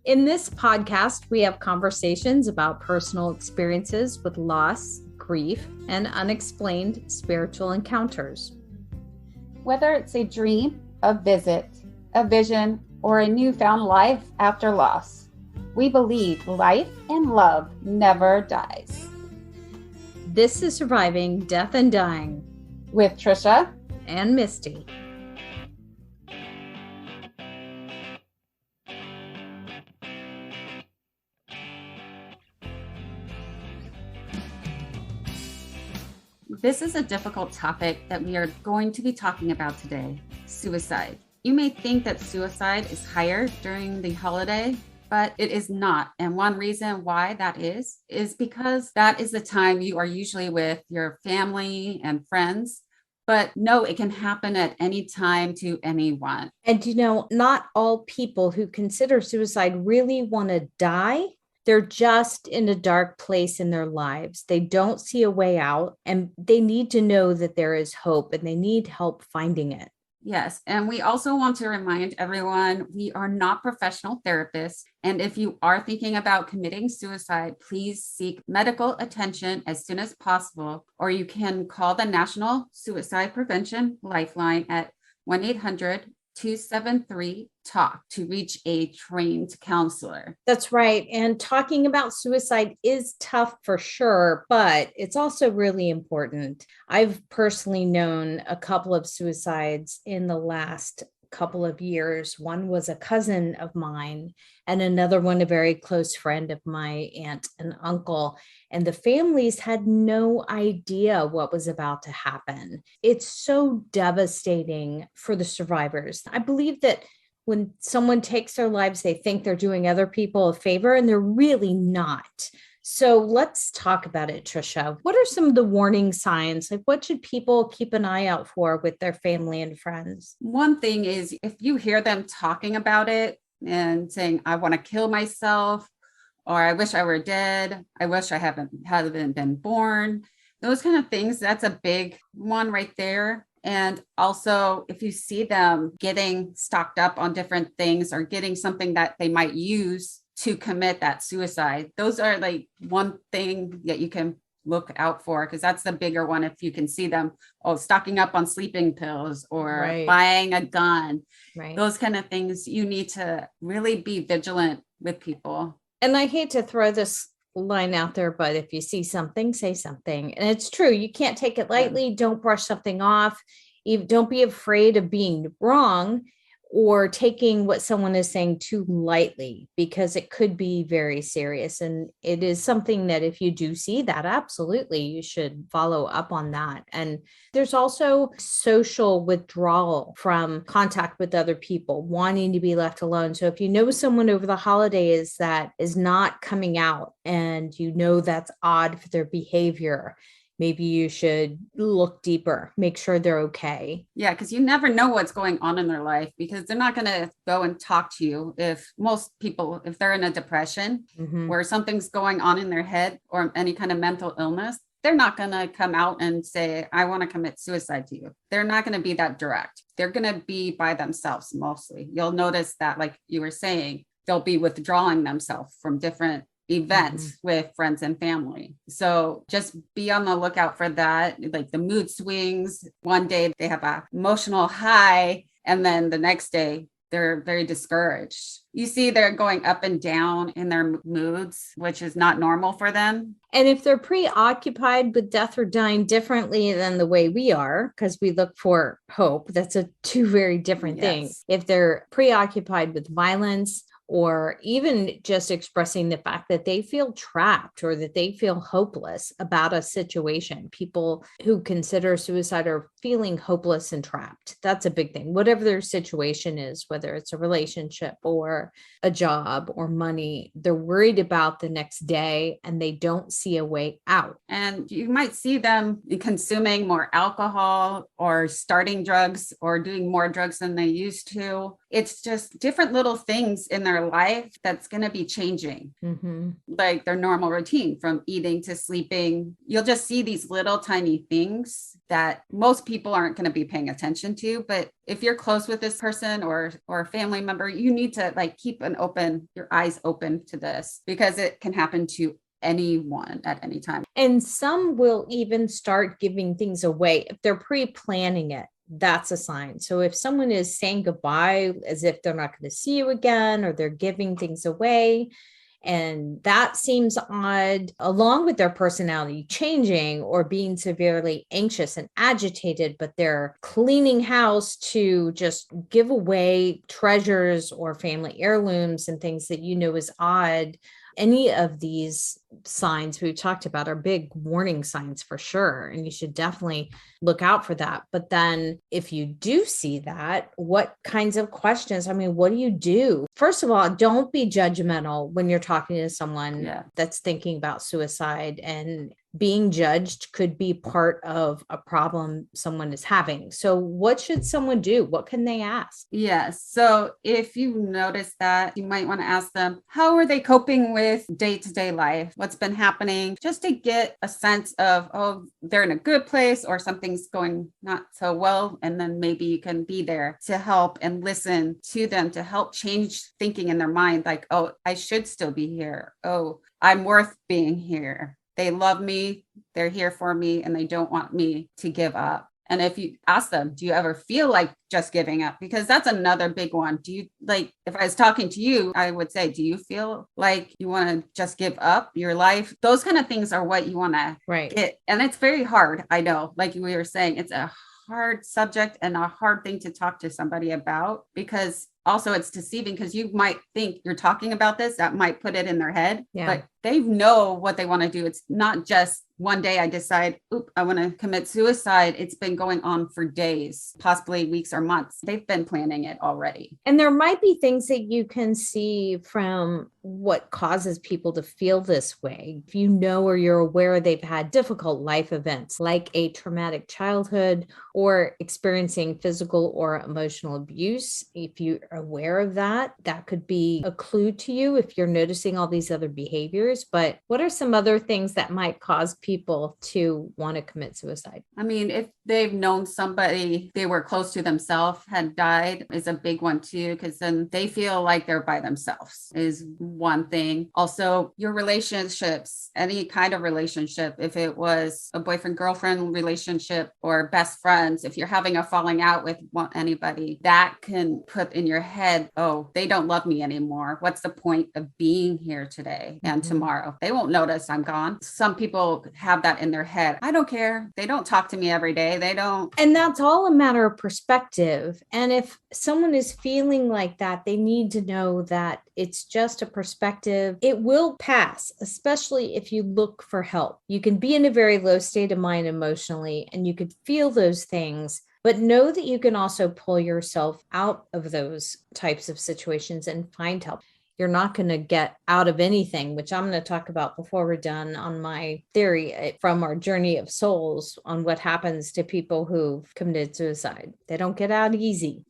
In this podcast, we have conversations about personal experiences with loss, grief, and unexplained spiritual encounters. Whether it's a dream, a visit, a vision, or a newfound life after loss, we believe life and love never dies. This is Surviving Death and Dying With Trisha and Misty. This is a difficult topic that we are going to be talking about today, suicide. You may think that suicide is higher during the holiday, but it is not. And one reason why that is because that is the time you are usually with your family and friends. But no, it can happen at any time to anyone. And not all people who consider suicide really want to die. They're just in a dark place in their lives. They don't see a way out, and they need to know that there is hope, and they need help finding it. Yes. And we also want to remind everyone, we are not professional therapists. And if you are thinking about committing suicide, please seek medical attention as soon as possible, or you can call the National Suicide Prevention Lifeline at 1-800-273-TALK to reach a trained counselor. That's right. And talking about suicide is tough for sure, but it's also really important. I've personally known a couple of suicides in the last couple of years. One was a cousin of mine, and another one, a very close friend of my aunt and uncle. And the families had no idea what was about to happen. It's so devastating for the survivors. I believe that when someone takes their lives, they think they're doing other people a favor, and they're really not. So let's talk about it, Trisha. What are some of the warning signs? Like, what should people keep an eye out for with their family and friends? One thing is, if you hear them talking about it and saying, I want to kill myself, or I wish I were dead, I wish I hadn't been born, those kind of things, that's a big one right there. And also, if you see them getting stocked up on different things or getting something that they might use to commit that suicide, those are like one thing that you can look out for, because that's the bigger one. If you can see them, stocking up on sleeping pills or buying a gun, those kind of things, you need to really be vigilant with people. And I hate to throw this line out there, but if you see something, say something. And it's true. You can't take it lightly. Don't brush something off. Don't be afraid of being wrong or taking what someone is saying too lightly, because it could be very serious. And it is something that if you do see that, absolutely, you should follow up on that. And there's also social withdrawal from contact with other people, wanting to be left alone. So if you know someone over the holidays that is not coming out, and that's odd for their behavior, maybe you should look deeper, make sure they're okay. Yeah, because you never know what's going on in their life, because they're not going to go and talk to you. If most people, if they're in a depression where something's going on in their head or any kind of mental illness, they're not going to come out and say, I want to commit suicide to you. They're not going to be that direct. They're going to be by themselves mostly. You'll notice that, like you were saying, they'll be withdrawing themselves from different events with friends and family. So just be on the lookout for that. Like the mood swings. One day they have an emotional high, and then the next day they're very discouraged. You see they're going up and down in their moods, which is not normal for them. And if they're preoccupied with death or dying differently than the way we are, because we look for hope, that's two very different things. If they're preoccupied with violence, or even just expressing the fact that they feel trapped or that they feel hopeless about a situation. People who consider suicide are feeling hopeless and trapped. That's a big thing. Whatever their situation is, whether it's a relationship or a job or money, they're worried about the next day and they don't see a way out. And you might see them consuming more alcohol or starting drugs or doing more drugs than they used to. It's just different little things in their their life that's going to be changing, like their normal routine from eating to sleeping. You'll just see these little tiny things that most people aren't going to be paying attention to. But if you're close with this person or a family member, you need to like keep your eyes open to this, because it can happen to anyone at any time. And some will even start giving things away if they're pre-planning it. That's a sign. So if someone is saying goodbye as if they're not going to see you again, or they're giving things away, and that seems odd, along with their personality changing or being severely anxious and agitated, but they're cleaning house to just give away treasures or family heirlooms and things that you know is odd. Any of these signs we've talked about are big warning signs for sure. And you should definitely look out for that. But then if you do see that, what kinds of questions? I mean, what do you do? First of all, don't be judgmental when you're talking to someone that's thinking about suicide, and being judged could be part of a problem someone is having. So what should someone do? What can they ask? Yes. So if you notice that, you might want to ask them, how are they coping with day-to-day life? What's been happening? Just to get a sense of, oh, they're in a good place or something's going not so well. And then maybe you can be there to help and listen to them, to help change thinking in their mind. Like, oh, I should still be here. Oh, I'm worth being here. They love me, they're here for me, and they don't want me to give up. And if you ask them, do you ever feel like just giving up? Because that's another big one. Do you, like, if I was talking to you, I would say, do you feel like you want to just give up your life? Those kind of things are what you want to get. And it's very hard. I know, like we were saying, it's a hard subject and a hard thing to talk to somebody about, because also it's deceiving, because you might think you're talking about this, that might put it in their head, but they know what they want to do. It's not just one day I decide, I want to commit suicide. It's been going on for days, possibly weeks or months. They've been planning it already. And there might be things that you can see from what causes people to feel this way. If you know, or you're aware they've had difficult life events like a traumatic childhood or experiencing physical or emotional abuse, if you're aware of that, that could be a clue to you if you're noticing all these other behaviors. But what are some other things that might cause people to want to commit suicide? I mean, if they've known somebody they were close to themselves had died, is a big one too, because then they feel like they're by themselves, is one thing. Also, your relationships, any kind of relationship, if it was a boyfriend-girlfriend relationship or best friends, if you're having a falling out with anybody, that can put in your head, oh, they don't love me anymore. What's the point of being here today and tomorrow? They won't notice I'm gone. Some people have that in their head. I don't care. They don't talk to me every day. They don't. And that's all a matter of perspective. And if someone is feeling like that, they need to know that it's just a perspective. It will pass, especially if you look for help. You can be in a very low state of mind emotionally, and you could feel those things, but know that you can also pull yourself out of those types of situations and find help. You're not going to get out of anything, which I'm going to talk about before we're done on my theory from our journey of souls on what happens to people who've committed suicide. They don't get out easy.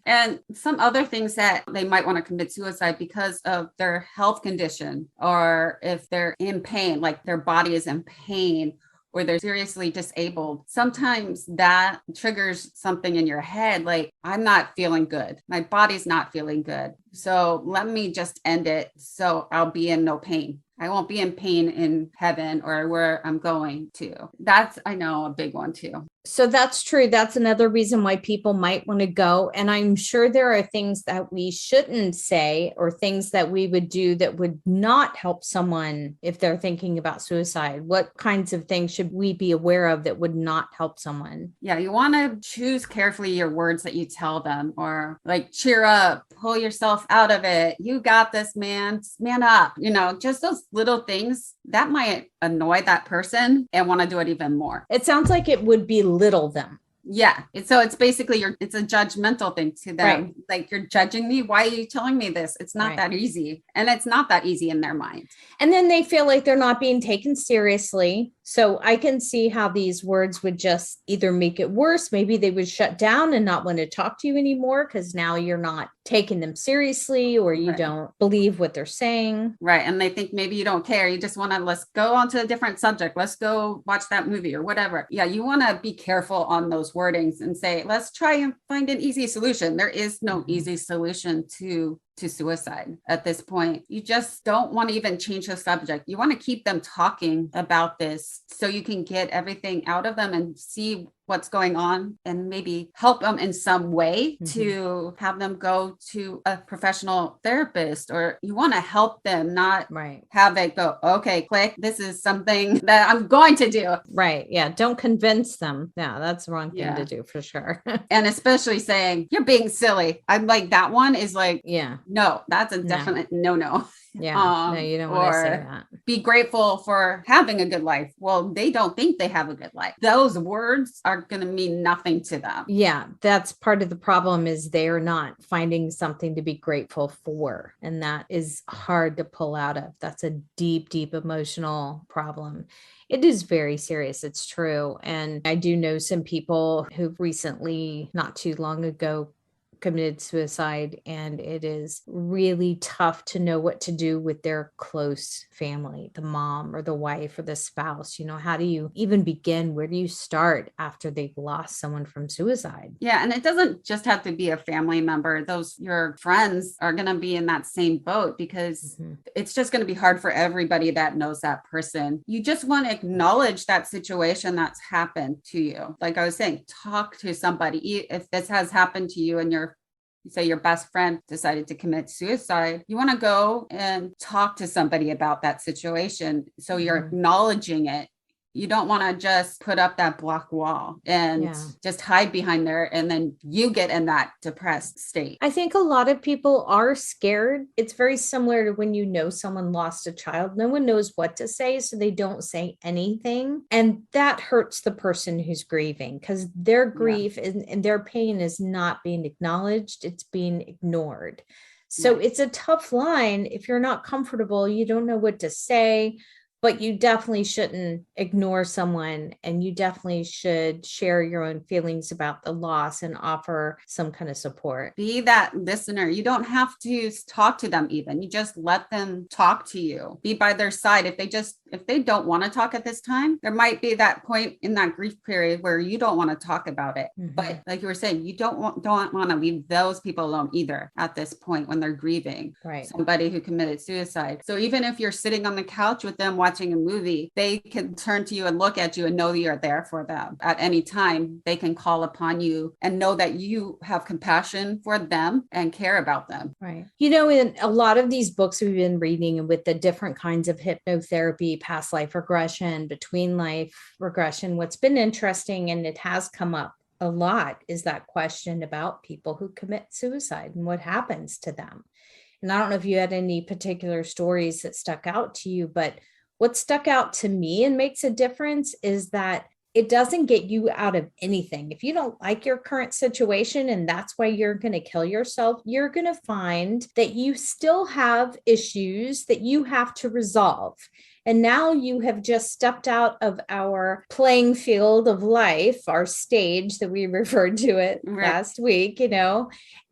And some other things that they might want to commit suicide because of their health condition, or if they're in pain, like their body is in pain, or they're seriously disabled. Sometimes that triggers something in your head, like, I'm not feeling good. My body's not feeling good. So let me just end it so I'll be in no pain. I won't be in pain in heaven or where I'm going to. That's, I know, a big one too. So that's true. That's another reason why people might want to go. And I'm sure there are things that we shouldn't say, or things that we would do that would not help someone if they're thinking about suicide. What kinds of things should we be aware of that would not help someone? Yeah, you want to choose carefully your words that you tell them, or like, cheer up, pull yourself out of it. You got this, man. Man up. You know, just those little things that might annoy that person and want to do it even more. It sounds like it would belittle them. Yeah. So it's basically it's a judgmental thing to them. Right. Like, you're judging me. Why are you telling me this? It's not that easy. And it's not that easy in their mind. And then they feel like they're not being taken seriously. So I can see how these words would just either make it worse. Maybe they would shut down and not want to talk to you anymore because now you're not taking them seriously, or you don't believe what they're saying. Right. And they think maybe you don't care. You just want to, let's go on to a different subject. Let's go watch that movie or whatever. Yeah. You want to be careful on those wordings and say, let's try and find an easy solution. There is no easy solution to suicide at this point. You just don't want to even change the subject. You want to keep them talking about this so you can get everything out of them and see what's going on and maybe help them in some way to have them go to a professional therapist, or you want to help them, not have it go, okay, click, this is something that I'm going to do. Right. Yeah. Don't convince them. Yeah, that's the wrong thing to do for sure. And especially saying, you're being silly. I'm like, that one is like, yeah, no, that's a definite no. Yeah. No, you don't want to say that. Be grateful for having a good life. Well, they don't think they have a good life. Those words are going to mean nothing to them. Yeah. That's part of the problem, is they're not finding something to be grateful for. And that is hard to pull out of. That's a deep, deep emotional problem. It is very serious. It's true. And I do know some people who recently, not too long ago, committed suicide, and it is really tough to know what to do with their close family, the mom or the wife or the spouse. How do you even begin? Where do you start after they've lost someone from suicide? Yeah. And it doesn't just have to be a family member. Your friends are going to be in that same boat, because it's just going to be hard for everybody that knows that person. You just want to acknowledge that situation that's happened to you. Like I was saying, talk to somebody. If this has happened to you and say your best friend decided to commit suicide, you want to go and talk to somebody about that situation. So you're acknowledging it. You don't want to just put up that block wall and just hide behind there, and then you get in that depressed state. I think a lot of people are scared. It's very similar to when someone lost a child. No one knows what to say, so they don't say anything. And that hurts the person who's grieving, because their grief and their pain is not being acknowledged. It's being ignored. So it's a tough line. If you're not comfortable, you don't know what to say. But you definitely shouldn't ignore someone, and you definitely should share your own feelings about the loss and offer some kind of support. Be that listener. You don't have to talk to them even. You just let them talk to you. Be by their side. If they don't want to talk at this time, there might be that point in that grief period where you don't want to talk about it. But like you were saying, you don't want to leave those people alone either at this point when they're grieving somebody who committed suicide. So even if you're sitting on the couch with them watching a movie, they can turn to you and look at you and know that you're there for them at any time. They can call upon you and know that you have compassion for them and care about them. Right. In a lot of these books we've been reading, and with the different kinds of hypnotherapy, past life regression, between life regression, what's been interesting, and it has come up a lot, is that question about people who commit suicide and what happens to them. And I don't know if you had any particular stories that stuck out to you, but what stuck out to me and makes a difference is that it doesn't get you out of anything. If you don't like your current situation and that's why you're going to kill yourself, you're going to find that you still have issues that you have to resolve. And now you have just stepped out of our playing field of life, our stage that we referred to it last week,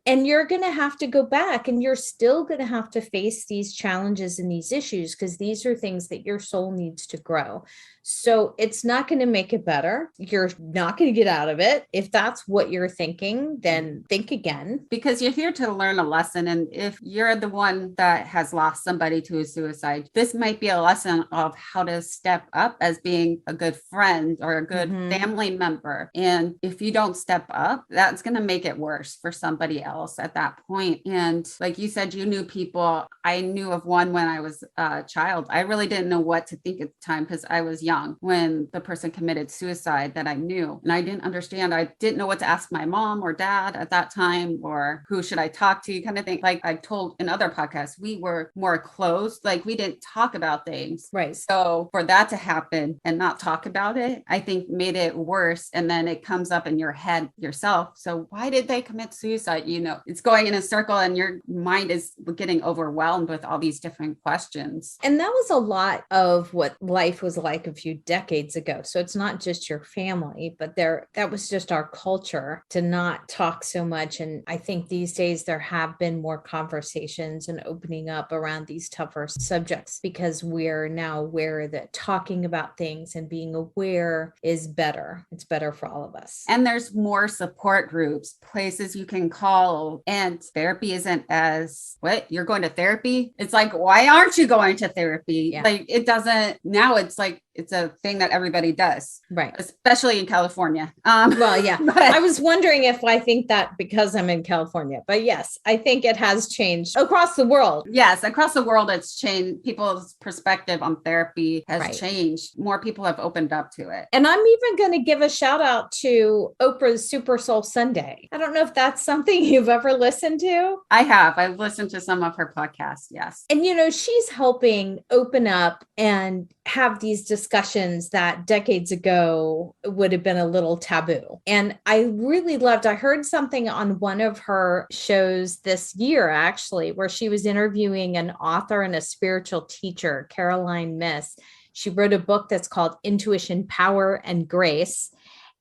and you're going to have to go back, and you're still going to have to face these challenges and these issues, because these are things that your soul needs to grow. So it's not going to make it better. You're not going to get out of it. If that's what you're thinking, then think again. Because you're here to learn a lesson. And if you're the one that has lost somebody to a suicide, this might be a lesson of how to step up as being a good friend or a good family member. And if you don't step up, that's going to make it worse for somebody else at that point. And like you said, you knew people. I knew of one when I was a child. I really didn't know what to think at the time, because I was young when the person committed suicide that I knew. And I didn't understand. I didn't know what to ask my mom or dad at that time, or who should I talk to, kind of thing. Like I told in other podcasts, we were more closed. Like we didn't talk about things. Right. So for that to happen and not talk about it, I think made it worse. And then it comes up in your head yourself. So why did they commit suicide? it's going in a circle and your mind is getting overwhelmed with all these different questions. And that was a lot of what life was like a few decades ago. So it's not just your family, but that was just our culture to not talk so much. And I think these days there have been more conversations and opening up around these tougher subjects because we're now aware that talking about things and being aware is better. It's better for all of us. And there's more support groups, places you can call, and therapy isn't as, what, you're going to therapy? It's like, why aren't you going to therapy? Yeah. Like it doesn't, now it's like, it's a thing that everybody does, right? Especially in California. Well, yeah, but I was wondering if I think that because I'm in California, but yes, I think it has changed across the world. Yes, across the world, it's changed. People's perspective on therapy has changed. More people have opened up to it. And I'm even going to give a shout out to Oprah's Super Soul Sunday. I don't know if that's something you've ever listened to. I have. I've listened to some of her podcasts. Yes. And, she's helping open up and have these discussions that decades ago would have been a little taboo. And I really I heard something on one of her shows this year, actually, where she was interviewing an author and a spiritual teacher, Caroline Myss. She wrote a book that's called Intuition, Power, and Grace.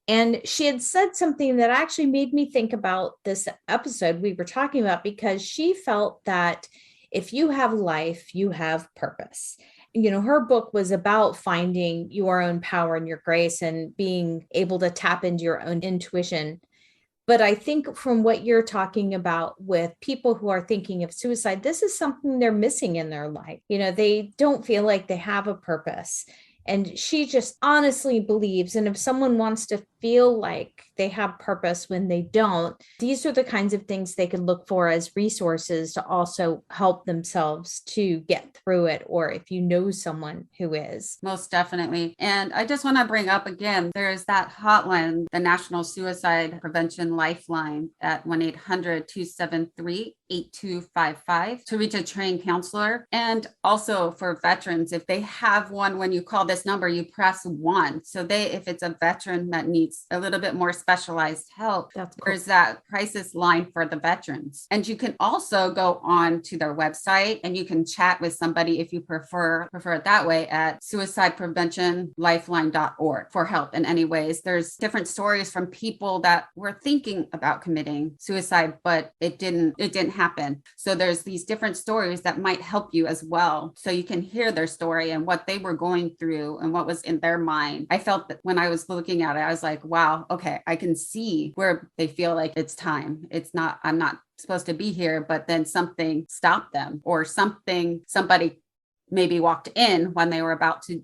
And she had said something that actually made me think about this episode we were talking about, because she felt that if you have life, you have purpose. Her book was about finding your own power and your grace and being able to tap into your own intuition. But I think from what you're talking about with people who are thinking of suicide, this is something they're missing in their life. They don't feel like they have a purpose. And she just honestly believes, and if someone wants to feel like they have purpose when they don't, these are the kinds of things they can look for as resources to also help themselves to get through it, or if you know someone who is. Most definitely. And I just want to bring up again, there's that hotline, the National Suicide Prevention Lifeline at 1-800-273-8255 to reach a trained counselor. And also for veterans, if they have one, when you call this number, you press 1. So if it's a veteran that needs a little bit more specialized help, there's that crisis line for the veterans. And you can also go on to their website and you can chat with somebody if you prefer it that way at suicidepreventionlifeline.org for help in any ways. There's different stories from people that were thinking about committing suicide, but it didn't happen. So there's these different stories that might help you as well. So you can hear their story and what they were going through and what was in their mind. I felt that when I was looking at it, I was like, wow, okay, I can see where they feel like it's time. I'm not supposed to be here, but then something stopped them, or somebody maybe walked in when they were about to,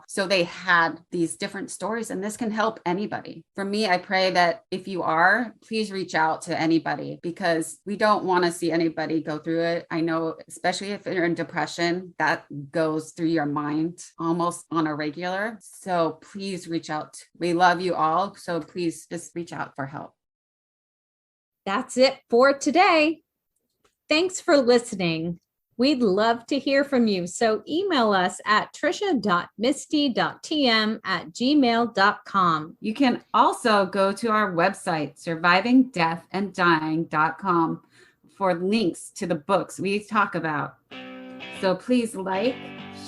so they had these different stories, and this can help anybody. For me, I pray that if you are, please reach out to anybody, because we don't want to see anybody go through it. I know, especially if you're in depression, that goes through your mind almost on a regular. So please reach out. We love you all. So please just reach out for help. That's it for today. Thanks for listening. We'd love to hear from you. So email us at trisha.misty.tm@gmail.com. You can also go to our website, survivingdeathanddying.com, for links to the books we talk about. So please like,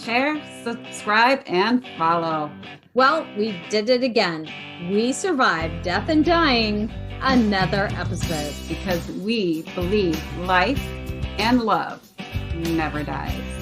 share, subscribe, and follow. Well, we did it again. We survived death and dying, another episode. Because we believe life and love never dies.